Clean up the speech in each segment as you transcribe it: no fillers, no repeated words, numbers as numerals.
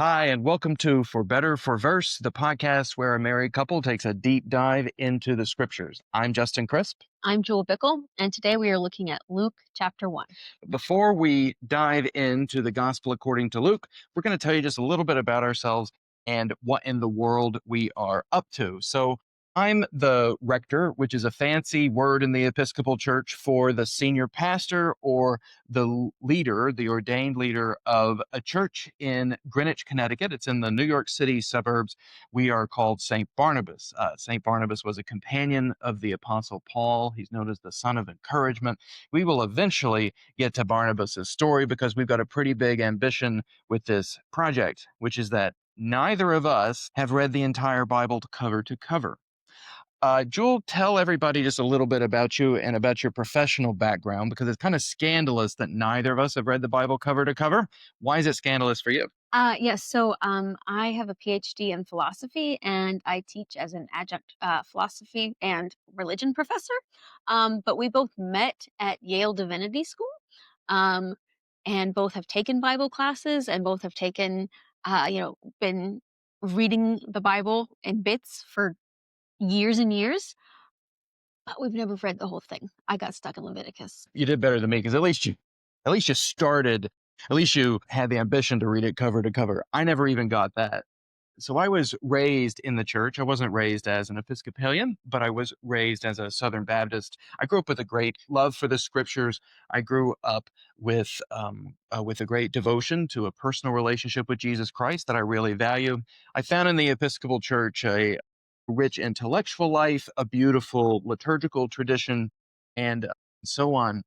Hi, and welcome to For Better, For Verse, the podcast where a married couple takes a deep dive into the scriptures. I'm Justin Crisp. I'm Jewel Bickle, and today we are looking at Luke chapter 1. Before we dive into the gospel according to Luke, we're going to tell you just a little bit about ourselves and what in the world we are up to. So, I'm the rector, which is a fancy word in the Episcopal Church for the senior pastor or the leader, the ordained leader of a church in Greenwich, Connecticut. It's in the New York City suburbs. We are called St. Barnabas. St. Barnabas was a companion of the Apostle Paul. He's known as the son of encouragement. We will eventually get to Barnabas's story because we've got a pretty big ambition with this project, which is that neither of us have read the entire Bible cover to cover. Jewel, tell everybody just a little bit about you and about your professional background, because it's kind of scandalous that neither of us have read the Bible cover to cover. Why is it scandalous for you? Yes, I have a PhD in philosophy, and I teach as an adjunct philosophy and religion professor. But we both met at Yale Divinity School, um, and both have taken Bible classes, and both have been reading the Bible in bits for years and years. But we've never read the whole thing. I got stuck in Leviticus. You did better than me, because at least you started, at least you had the ambition to read it cover to cover. I never even got that. So I was raised in the church. I wasn't raised as an Episcopalian, but I was raised as a Southern Baptist. I grew up with a great love for the scriptures. I grew up with a great devotion to a personal relationship with Jesus Christ that I really value. I found in the Episcopal Church a rich intellectual life, a beautiful liturgical tradition, and so on.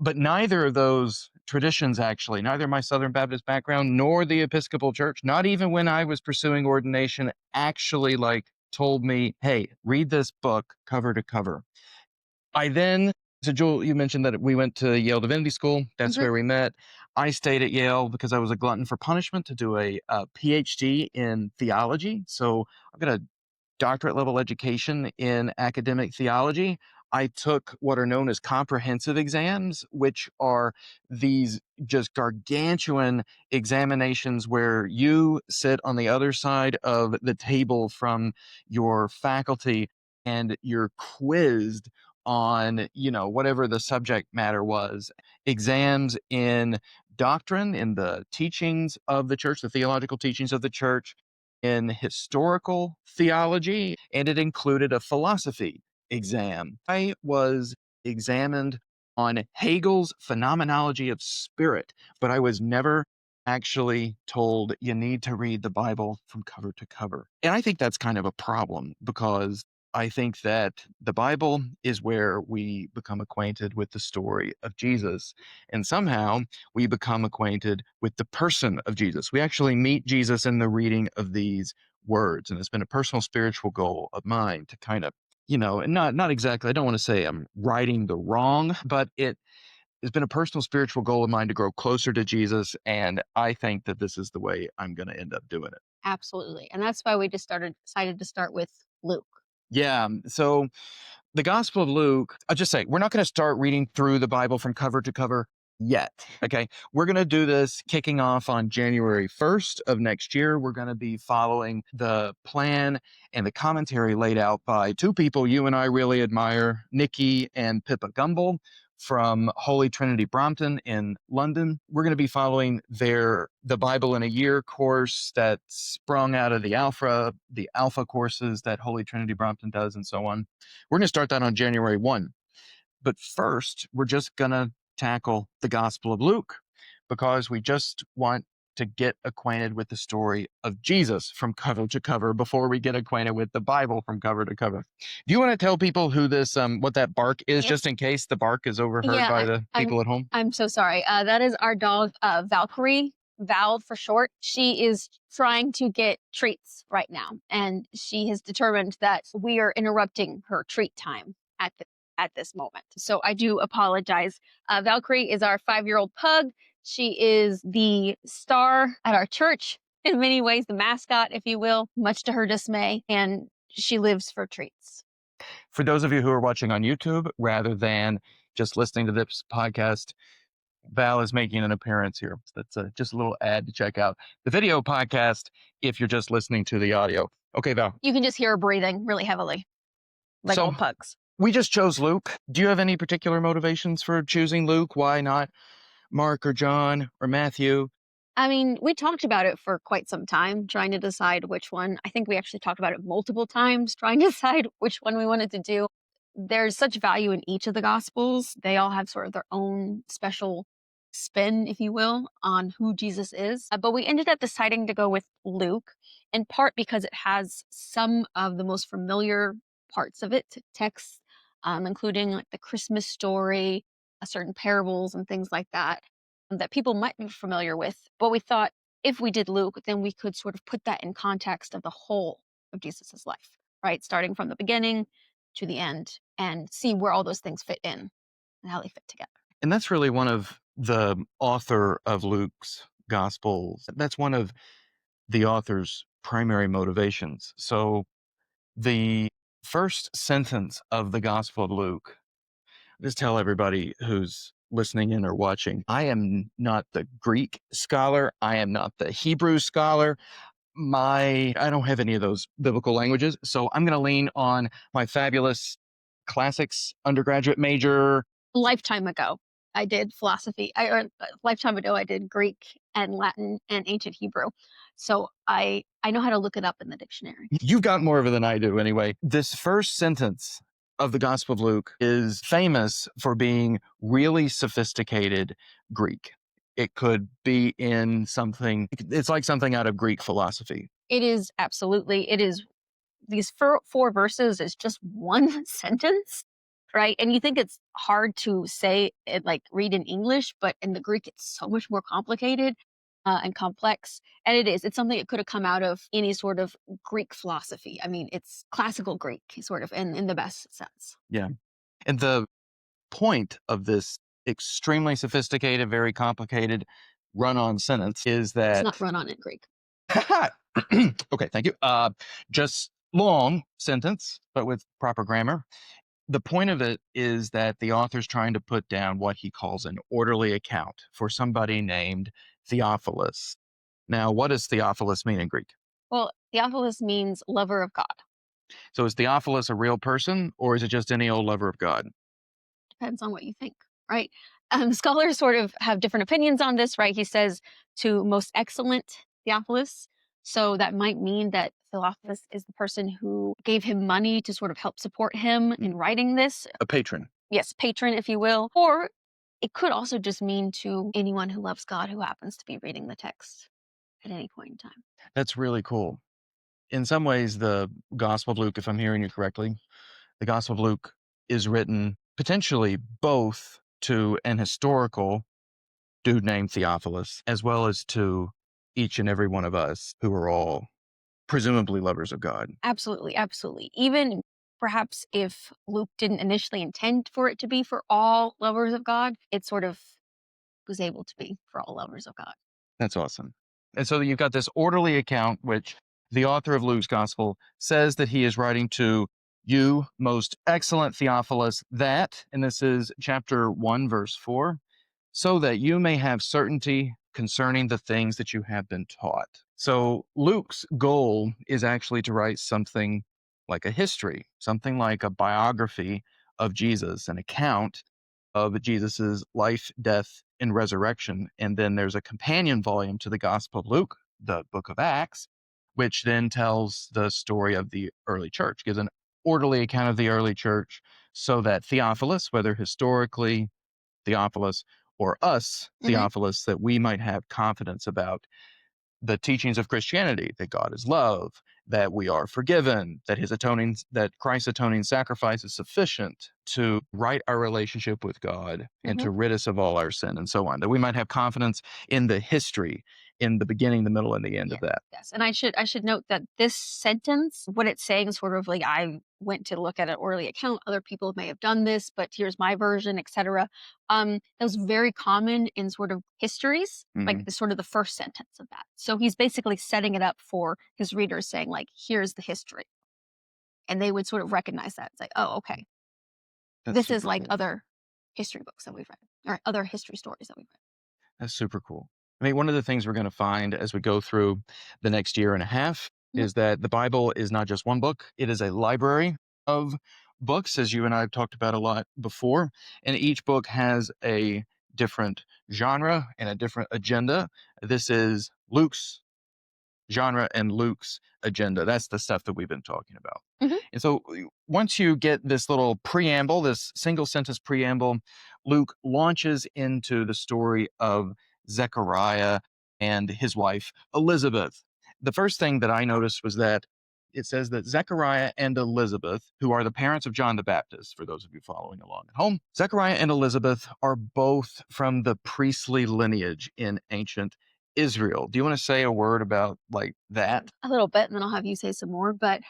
But neither of those traditions, actually, neither my Southern Baptist background nor the Episcopal Church, not even when I was pursuing ordination, actually told me, hey, read this book cover to cover. I then, so Joel, you mentioned that we went to Yale Divinity School. That's Mhm. where we met. I stayed at Yale because I was a glutton for punishment to do a PhD in theology. So I've got a doctorate level education in academic theology. I took what are known as comprehensive exams, which are these just gargantuan examinations where you sit on the other side of the table from your faculty and you're quizzed on, whatever the subject matter was. Exams in doctrine, in the teachings of the church, the theological teachings of the church, in historical theology, and it included a philosophy exam. I was examined on Hegel's phenomenology of spirit, but I was never actually told you need to read the Bible from cover to cover. And I think that's kind of a problem, because I think that the Bible is where we become acquainted with the story of Jesus. And somehow we become acquainted with the person of Jesus. We actually meet Jesus in the reading of these words. And it's been a personal spiritual goal of mine to kind of, and not exactly, I don't want to say I'm righting the wrong, but it has been a personal spiritual goal of mine to grow closer to Jesus. And I think that this is the way I'm going to end up doing it. Absolutely. And that's why we decided to start with Luke. Yeah. So the Gospel of Luke, I'll just say, we're not going to start reading through the Bible from cover to cover yet. Okay. We're going to do this kicking off on January 1st of next year. We're going to be following the plan and the commentary laid out by two people you and I really admire, Nikki and Pippa Gumbel from Holy Trinity Brompton in London. We're going to be following the Bible in a Year course that sprung out of the Alpha courses that Holy Trinity Brompton does, and so on. We're going to start that on January 1. But first, we're just going to tackle the Gospel of Luke, because we just want to get acquainted with the story of Jesus from cover to cover before we get acquainted with the Bible from cover to cover. Do you want to tell people who what that bark is, Yeah. just in case the bark is overheard Yeah, by the people at home? I'm so sorry. That is our dog, Valkyrie, Val for short. She is trying to get treats right now, and she has determined that we are interrupting her treat time at this moment. So I do apologize. Valkyrie is our 5-year-old pug. She is the star at our church, in many ways, the mascot, if you will, much to her dismay, and she lives for treats. For those of you who are watching on YouTube rather than just listening to this podcast, Val is making an appearance here. That's just a little ad to check out the video podcast if you're just listening to the audio. Okay, Val. You can just hear her breathing really heavily, like So old pugs. we just chose Luke. Do you have any particular motivations for choosing Luke? Why not Mark or John or Matthew? I mean, we talked about it for quite some time, trying to decide which one. I think we actually talked about it multiple times, trying to decide which one we wanted to do. There's such value in each of the gospels. They all have sort of their own special spin, if you will, on who Jesus is. But we ended up deciding to go with Luke, in part because it has some of the most familiar parts of it, texts, including like the Christmas story, certain parables, and things like that people might be familiar with. But we thought if we did Luke, then we could sort of put that in context of the whole of Jesus's life, right? Starting from the beginning to the end and see where all those things fit in and how they fit together. And that's really one of the author of Luke's Gospels. That's one of the author's primary motivations. So the first sentence of the Gospel of Luke, just tell everybody who's listening in or watching, I am not the Greek scholar. I am not the Hebrew scholar. I don't have any of those biblical languages. So I'm going to lean on my fabulous classics undergraduate major. Lifetime ago, I did philosophy. A lifetime ago, I did Greek and Latin and ancient Hebrew. So I know how to look it up in the dictionary. You've got more of it than I do anyway. This first sentence of the Gospel of Luke is famous for being really sophisticated Greek. It could be in something, it's like something out of Greek philosophy. It is absolutely. It is. These four verses is just one sentence, right? And you think it's hard to say it, like read in English, but in the Greek, it's so much more complicated and complex. And it is. It's something that could have come out of any sort of Greek philosophy. I mean, it's classical Greek, sort of, in the best sense. Yeah. And the point of this extremely sophisticated, very complicated run-on sentence is that It's not run on in Greek. okay, thank you. Just long sentence, but with proper grammar. The point of it is that the author's trying to put down what he calls an orderly account for somebody named Theophilus. Now, what does Theophilus mean in Greek? Well, Theophilus means lover of God. So is Theophilus a real person, or is it just any old lover of God? Depends on what you think, right? Scholars sort of have different opinions on this, right? He says to most excellent Theophilus. So that might mean that Theophilus is the person who gave him money to sort of help support him in writing this. A patron. Yes, patron, if you will. Or it could also just mean to anyone who loves God who happens to be reading the text at any point in time. That's really cool. In some ways, the Gospel of Luke, if I'm hearing you correctly, the Gospel of Luke is written potentially both to an historical dude named Theophilus, as well as to each and every one of us who are all presumably lovers of God. Absolutely, absolutely. Even perhaps if Luke didn't initially intend for it to be for all lovers of God, it sort of was able to be for all lovers of God. That's awesome. And so you've got this orderly account, which the author of Luke's gospel says that he is writing to you, most excellent Theophilus, that, and this is chapter 1, verse 4, so that you may have certainty concerning the things that you have been taught. So Luke's goal is actually to write something like a history, something like a biography of Jesus, an account of Jesus's life, death, and resurrection. And then there's a companion volume to the Gospel of Luke, the book of Acts, which then tells the story of the early church, gives an orderly account of the early church, so that Theophilus, whether historically Theophilus or us, Theophilus, that we might have confidence about the teachings of Christianity, that God is love, that we are forgiven, that Christ's atoning sacrifice is sufficient to right our relationship with God and to rid us of all our sin and so on, that we might have confidence in the history, in the beginning, the middle, and the end of that. Yes. And I should note that this sentence, what it's saying is sort of like, I went to look at an orderly account. Other people may have done this, but here's my version, etc. That was very common in sort of histories, like the sort of the first sentence of that. So he's basically setting it up for his readers, saying like, here's the history. And they would sort of recognize that. It's like, oh, okay. This is like other history books that we've read. or other history stories that we've read. That's super cool. I mean, one of the things we're going to find as we go through the next year and a half Mhm. is that the Bible is not just one book, it is a library of books, as you and I have talked about a lot before. And each book has a different genre and a different agenda. This is Luke's genre and Luke's agenda. That's the stuff that we've been talking about. Mhm. And so once you get this little preamble, this single sentence preamble, Luke launches into the story of Zechariah and his wife, Elizabeth. The first thing that I noticed was that it says that Zechariah and Elizabeth, who are the parents of John the Baptist, for those of you following along at home, Zechariah and Elizabeth are both from the priestly lineage in ancient Israel. Do you want to say a word about like that? A little bit, and then I'll have you say some more. But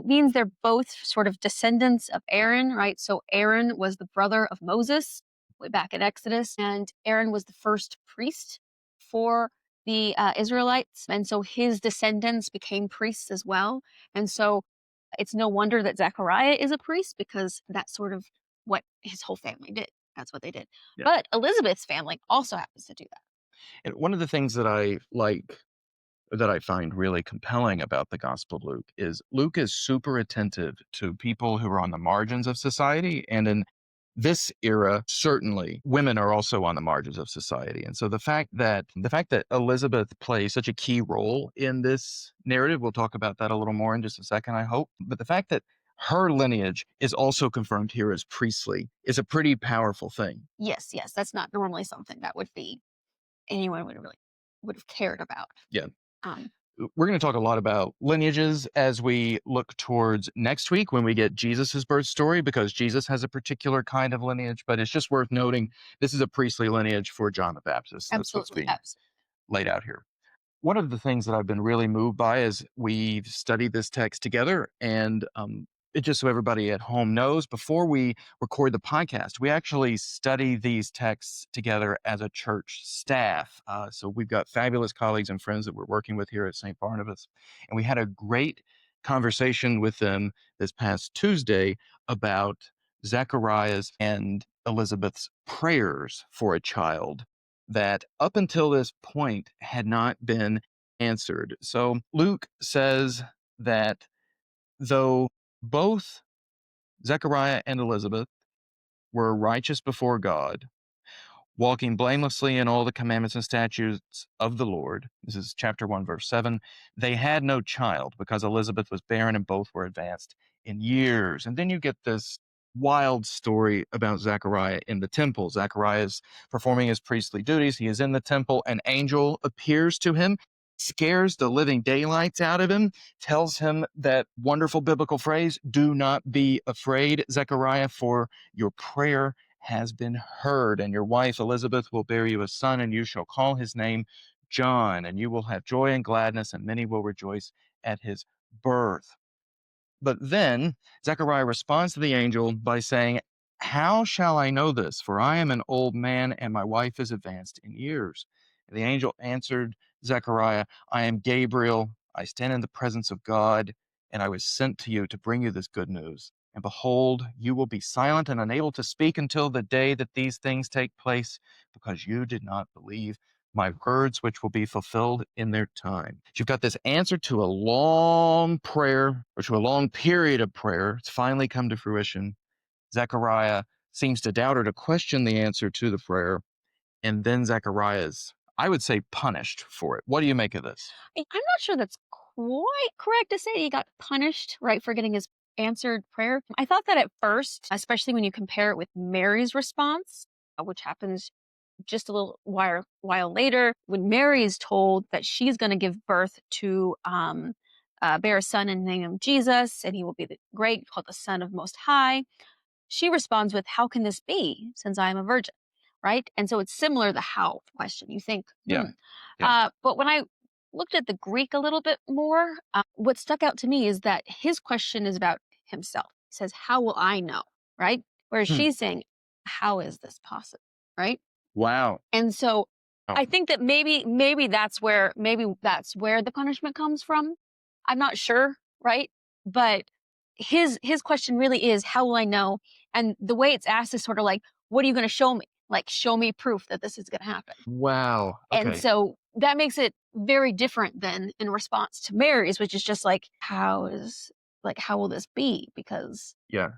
means they're both sort of descendants of Aaron, right? So Aaron was the brother of Moses way back in Exodus, and Aaron was the first priest for the Israelites, and so his descendants became priests as well. And so it's no wonder that Zechariah is a priest because that's sort of what his whole family did. That's what they did. Yeah. But Elizabeth's family also happens to do that. And one of the things that I like, that I find really compelling about the Gospel of Luke is super attentive to people who are on the margins of society. And in this era, certainly women are also on the margins of society. And so the fact that Elizabeth plays such a key role in this narrative, we'll talk about that a little more in just a second, I hope. But the fact that her lineage is also confirmed here as priestly is a pretty powerful thing. Yes, yes, that's not normally something that would be anyone would have cared about. Yeah. Um, We're going to talk a lot about lineages as we look towards next week when we get Jesus's birth story, because Jesus has a particular kind of lineage. But it's just worth noting this is a priestly lineage for John the Baptist. That's what's absolutely, being absolutely. laid out here. One of the things that I've been really moved by is we've studied this text together, and it just so everybody at home knows, before we record the podcast, we actually study these texts together as a church staff. So we've got fabulous colleagues and friends that we're working with here at St. Barnabas, and we had a great conversation with them this past Tuesday about Zechariah's and Elizabeth's prayers for a child that up until this point had not been answered. So Luke says that though both Zechariah and Elizabeth were righteous before God, walking blamelessly in all the commandments and statutes of the Lord. This is chapter 1, verse 7. They had no child because Elizabeth was barren and both were advanced in years. And then you get this wild story about Zechariah in the temple. Zechariah is performing his priestly duties. He is in the temple. An angel appears to him, scares the living daylights out of him, tells him that wonderful biblical phrase, "Do not be afraid, Zechariah, for your prayer has been heard, and your wife Elizabeth will bear you a son, and you shall call his name John, and you will have joy and gladness, and many will rejoice at his birth." But then Zechariah responds to the angel by saying, "How shall I know this? For I am an old man, and my wife is advanced in years." And the angel answered Zechariah, "I am Gabriel. I stand in the presence of God, and I was sent to you to bring you this good news. And behold, you will be silent and unable to speak until the day that these things take place, because you did not believe my words, which will be fulfilled in their time." So you've got this answer to a long prayer, or to a long period of prayer. It's finally come to fruition. Zechariah seems to doubt or to question the answer to the prayer. And then Zechariah is, I would say, punished for it. What do you make of this? I'm not sure that's quite correct to say he got punished, right, for getting his answered prayer. I thought that at first, especially when you compare it with Mary's response, which happens just a little while later, when Mary is told that she's going to give birth to bear a son and name him Jesus, and he will be great, called the Son of Most High. She responds with, "How can this be, since I am a virgin?" Right? And so it's similar, the how question. You think, Yeah. Yeah. But when I looked at the Greek a little bit more, what stuck out to me is that his question is about himself. He says, "How will I know?" Right? Whereas Hmm. she's saying, "How is this possible?" Right? Wow. And so Oh, I think that maybe that's where the punishment comes from. I'm not sure, right? But his question really is, how will I know? And the way it's asked is sort of like, what are you going to show me? Like, show me proof that this is going to happen. Wow. And Okay. so that makes it very different than in response to Mary's, which is just like, how will this be? Because Yeah.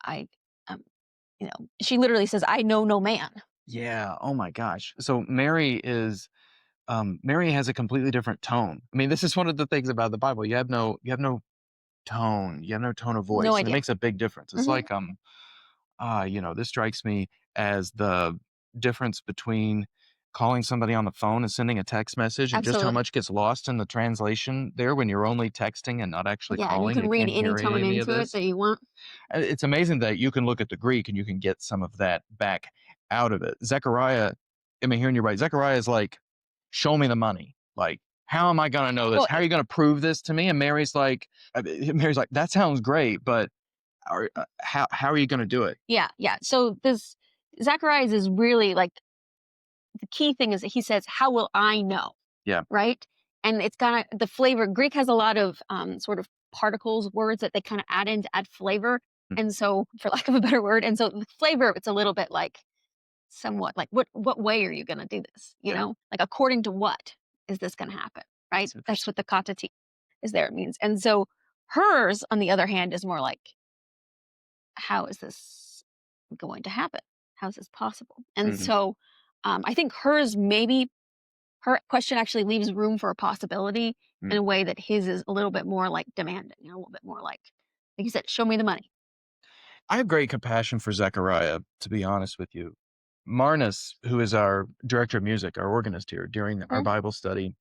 I, um, she literally says, I know no man. Yeah. Oh my gosh. So Mary has a completely different tone. I mean, this is one of the things about the Bible. You have no tone. You have no tone of No voice, and it idea. makes a big difference. It's Hmm. like this strikes me as the difference between calling somebody on the phone and sending a text message, and just how Absolutely. much gets lost in the translation there when you're only texting and not actually Yeah. And you calling. can You read can't any hear tone any of into it this. that you want. It's amazing that you can look at the Greek and you can get some of that back out of it. Zechariah, I mean, hearing you right, Zechariah is like, show me the money. Like, how am I going to know this? Well, How are you going to prove this to me? And Mary's like, that sounds great, but how are you going to do it? yeah. Yeah. So this Zacharias is really like the key thing is that he says, how will I know? Yeah. Right. And it's kind of the flavor. Greek has a lot of sort of particles, words that they kind of add in to add flavor. Mm. And so, for lack of a better word, and so the flavor, it's a little bit like somewhat like what way are you going to do this? Yeah. Like according to what is this going to happen? Right. That's That's interesting. what the katati is there. It means. And so hers, on the other hand, is more like, how is this going to happen? How is this possible? And Hmm. so I think hers maybe her question actually leaves room for a possibility in Mm. a way that his is a little bit more like demanding, a little bit more like you said, show me the money. I have great compassion for Zechariah, to be honest with you. Marnus, who is our director of music, our organist here during our Mhm. Bible study,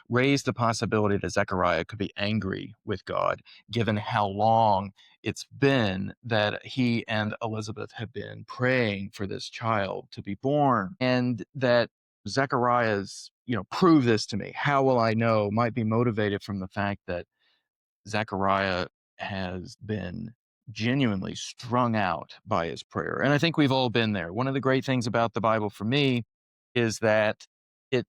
raised the possibility that Zechariah could be angry with God, given how long it's been that he and Elizabeth have been praying for this child to be born, and that Zechariah's, prove this to me. How will I know? Might be motivated from the fact that Zechariah has been genuinely strung out by his prayer. And I think we've all been there. One of the great things about the Bible for me is that it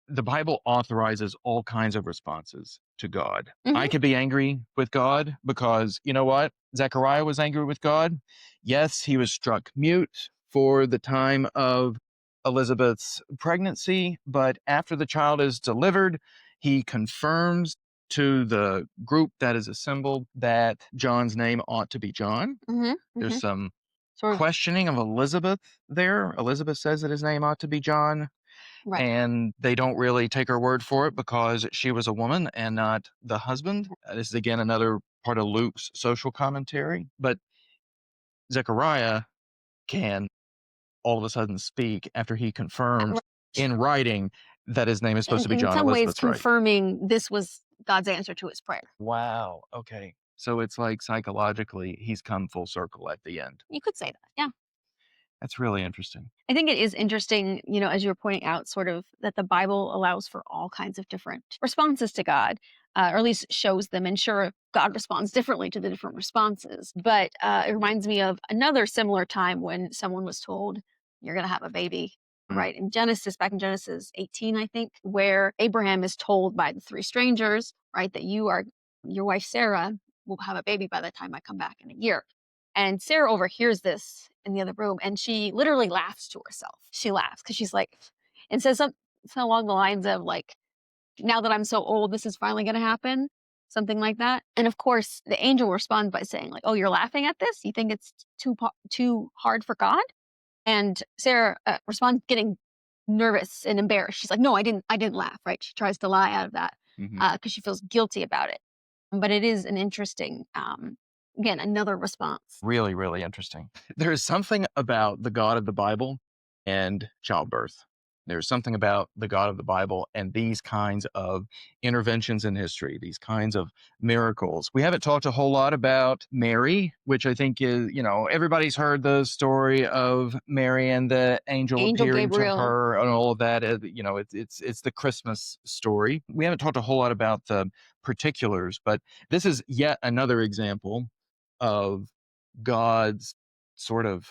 the Bible authorizes all kinds of responses to God. I Hmm. could be angry with God because, you know what? Zechariah was angry with God. Yes, he was struck mute for the time of Elizabeth's pregnancy, but after the child is delivered, he confirms to the group that is assembled that John's name ought to be John. Hmm. There's Hmm. some Sort of questioning of Elizabeth there. Elizabeth says that his name ought to be John, right. and they don't really take her word for it because she was a woman and not the husband. This is again another part of Luke's social commentary. But Zechariah can all of a sudden speak after he confirms Right. in writing that his name is supposed to be In John. some ways, Elizabeth's right. confirming this was God's answer to his prayer. Wow. Okay. So it's like psychologically, he's come full circle at the end. You could say that. Yeah. That's really interesting. I think it is interesting, as you were pointing out, sort of that the Bible allows for all kinds of different responses to God, or at least shows them. And sure, God responds differently to the different responses. But it reminds me of another similar time when someone was told, you're going to have a baby, Mm. right? Back in Genesis 18, I think, where Abraham is told by the three strangers, right, that your wife Sarah will have a baby by the time I come back in a year. And Sarah overhears this in the other room and she literally laughs to herself. She laughs because she's like, and says something along the lines of, like, now that I'm so old, this is finally going to happen. Something like that. And of course, the angel responds by saying, like, oh, you're laughing at this? You think it's too hard for God? And Sarah responds, getting nervous and embarrassed. She's like, no, I didn't laugh, right? She tries to lie out of that Hmm. because she feels guilty about it. But it is an interesting, again, another response. Really, really interesting. There is something about the God of the Bible and childbirth. There's something about the God of the Bible and these kinds of interventions in history, these kinds of miracles. We haven't talked a whole lot about Mary, which I think is, everybody's heard the story of Mary and the angel Angel appearing to Gabriel. her and all of that. It's the Christmas story. We haven't talked a whole lot about the particulars, but this is yet another example of God's sort of,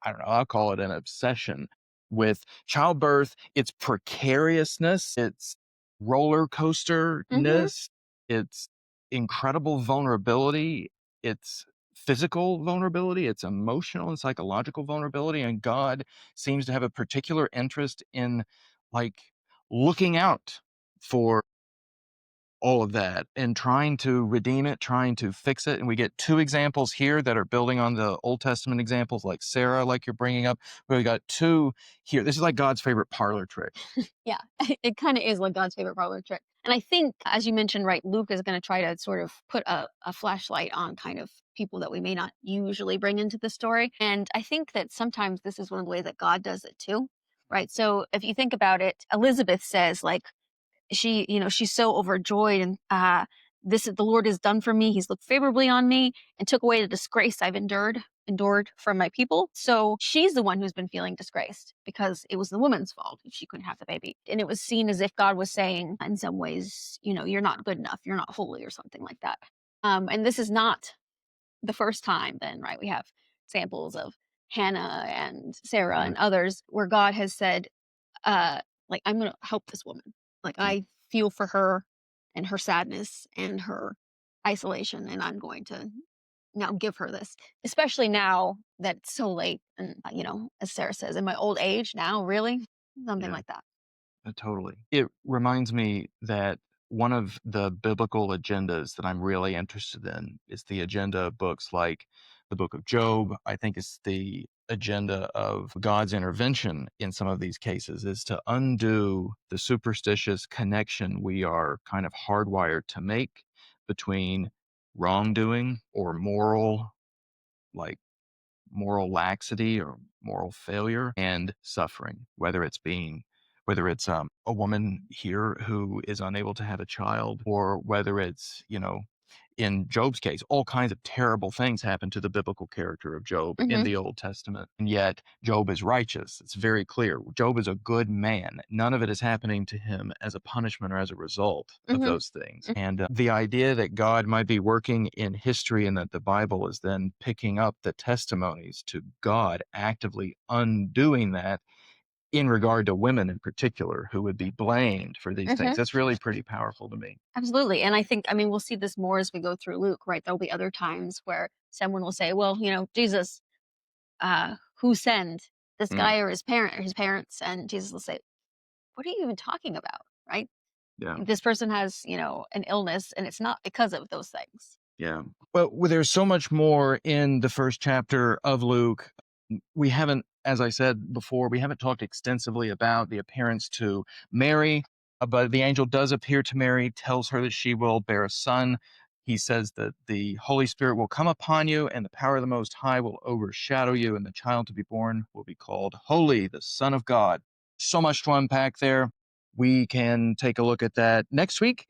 I don't know, I'll call it an obsession with childbirth, its precariousness, its roller Hmm. coasterness, its incredible vulnerability, its physical vulnerability, it's emotional and psychological vulnerability, and God seems to have a particular interest in, like, looking out for all of that and trying to redeem it, trying to fix it. And we get two examples here that are building on the Old Testament examples, like Sarah, like you're bringing up. We got two here. This is like God's favorite parlor trick. Yeah, it kind of is like God's favorite parlor trick. And I think, as you mentioned, right, Luke is going to try to sort of put a flashlight on kind of people that we may not usually bring into the story. And I think that sometimes this is one of the ways that God does it too, right? So if you think about it, Elizabeth says, like, she's so overjoyed, and this is the Lord has done for me. He's looked favorably on me and took away the disgrace I've endured from my people. So she's the one who's been feeling disgraced because it was the woman's fault if she couldn't have the baby. And it was seen as if God was saying, in some ways, you're not good enough, you're not holy, or something like that. And this is not the first time, then, right? We have examples of Hannah and Sarah and others where God has said, like, I'm going to help this woman. Like, I feel for her and her sadness and her isolation, and I'm going to now give her this, especially now that it's so late. And, as Sarah says, in my old age now, really? Something Yeah. like that. Totally. It reminds me that one of the biblical agendas that I'm really interested in is the agenda of books like the book of Job. I think it's the agenda of God's intervention in some of these cases is to undo the superstitious connection we are kind of hardwired to make between wrongdoing or like moral laxity or moral failure and suffering, whether it's a woman here who is unable to have a child, or whether it's, in Job's case, all kinds of terrible things happen to the biblical character of Job in Hmm. the Old Testament. And yet Job is righteous. It's very clear. Job is a good man. None of it is happening to him as a punishment or as a result of Hmm. those things. And the idea that God might be working in history and that the Bible is then picking up the testimonies to God actively undoing that in regard to women in particular who would be blamed for these Hmm. things. That's really pretty powerful to me. Absolutely. And I think, we'll see this more as we go through Luke, right? There'll be other times where someone will say, well, Jesus, who sent this Mm, guy or his parents? And Jesus will say, what are you even talking about? Right? yeah. This person has, an illness, and it's not because of those things. Yeah. Well, there's so much more in the first chapter of Luke. We haven't, as I said before, we haven't talked extensively about the appearance to Mary, but the angel does appear to Mary, tells her that she will bear a son. He says that the Holy Spirit will come upon you, and the power of the Most High will overshadow you, and the child to be born will be called Holy, the Son of God. So much to unpack there. We can take a look at that next week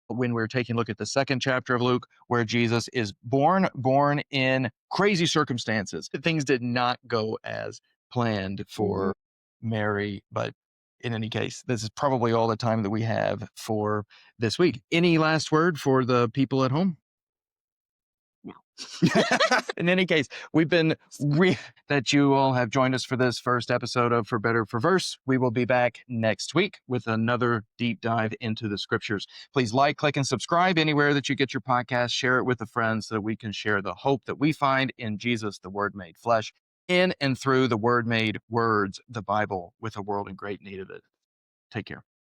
when we're taking a look at the second chapter of Luke, where Jesus is born in crazy circumstances. Things did not go as planned Mhm. for Mary, but in any case, this is probably all the time that we have for this week. Any last word for the people at home? No. In any case, we've been that you all have joined us for this first episode of For Better for Verse. We will be back next week with another deep dive into the scriptures. Please like, click, and subscribe anywhere that you get your podcast. Share it with a friend so that we can share the hope that we find in Jesus, the Word made flesh, in and through the Word made words, the Bible, with a world in great need of it. Take care.